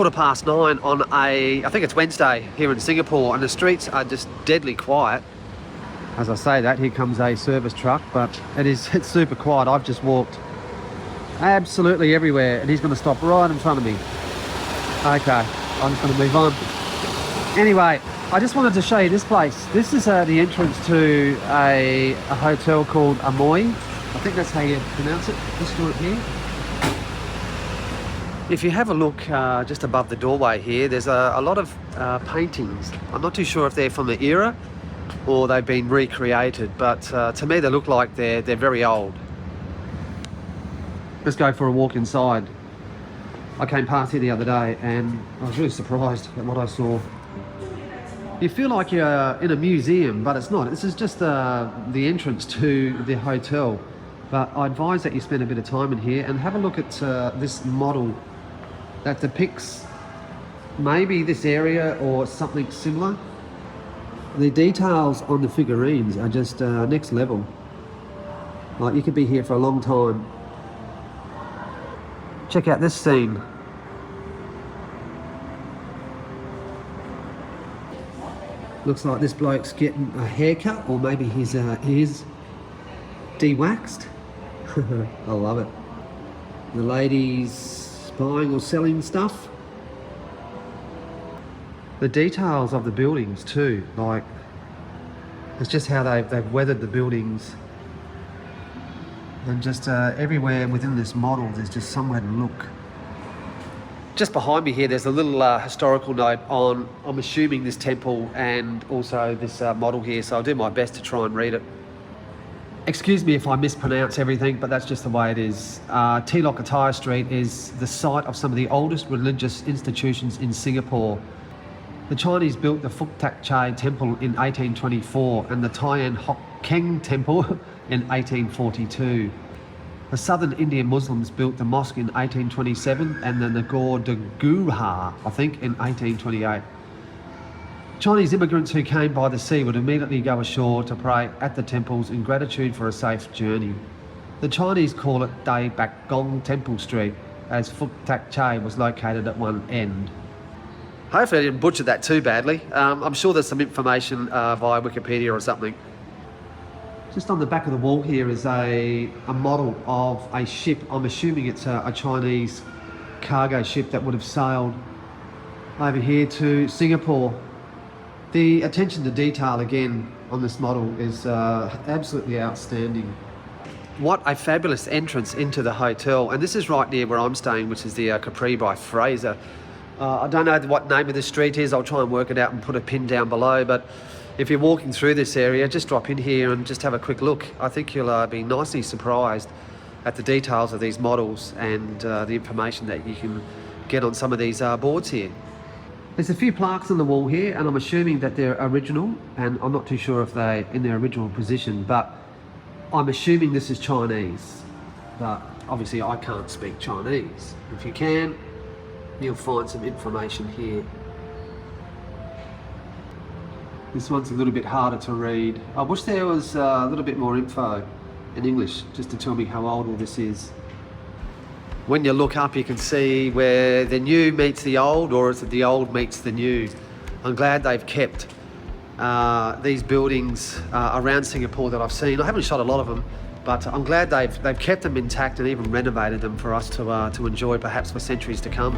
9:15 on I think it's Wednesday here in Singapore, and the streets are just deadly quiet. As I say that, here comes a service truck, but it's super quiet. I've just walked absolutely everywhere, and he's going to stop right in front of me. Okay, I'm just going to move on. Anyway, I just wanted to show you this place. This is the entrance to a hotel called Amoy. I think that's how you pronounce it. This joint here. If you have a look just above the doorway here, there's a lot of paintings. I'm not too sure if they're from the era or they've been recreated, but to me they look like they're very old. Let's go for a walk inside. I came past here the other day and I was really surprised at what I saw. You feel like you're in a museum, but it's not. This is just the entrance to the hotel. But I advise that you spend a bit of time in here and have a look at this model that depicts maybe this area or something similar. The details on the figurines are just next level. Like, you could be here for a long time. Check out this scene. Looks like this bloke's getting a haircut, or maybe his ears de-waxed. I love it. The lady's buying or selling stuff. The details of the buildings too, like, it's just how they've weathered the buildings, and just everywhere within this model there's just somewhere to look. Just behind me here there's a little historical note on, I'm assuming, this temple and also this model here, so I'll do my best to try and read it. Excuse me if I mispronounce everything, but that's just the way it is. Tilokataya Street is the site of some of the oldest religious institutions in Singapore. The Chinese built the Fuk Tak Chi Temple in 1824 and the Chui Eng Free Temple in 1842. The southern Indian Muslims built the mosque in 1827 and the Nagore de Guha, I think, in 1828. Chinese immigrants who came by the sea would immediately go ashore to pray at the temples in gratitude for a safe journey. The Chinese call it Tua Pek Kong Temple Street, as Fuk Tak Chi was located at one end. Hopefully I didn't butcher that too badly. I'm sure there's some information via Wikipedia or something. Just on the back of the wall here is a model of a ship. I'm assuming it's a Chinese cargo ship that would have sailed over here to Singapore. The attention to detail again on this model is absolutely outstanding. What a fabulous entrance into the hotel, and this is right near where I'm staying, which is the Capri by Fraser. I don't know what name of the street is. I'll try and work it out and put a pin down below, but if you're walking through this area, just drop in here and just have a quick look. I think you'll be nicely surprised at the details of these models and the information that you can get on some of these boards here. There's a few plaques on the wall here, and I'm assuming that they're original, and I'm not too sure if they're in their original position, but I'm assuming this is Chinese. But obviously I can't speak Chinese. If you can, you'll find some information here. This one's a little bit harder to read. I wish there was a little bit more info in English just to tell me how old all this is. When you look up, you can see where the new meets the old, or is it the old meets the new. I'm glad they've kept these buildings around Singapore that I've seen. I haven't shot a lot of them, but I'm glad they've kept them intact and even renovated them for us to enjoy perhaps for centuries to come.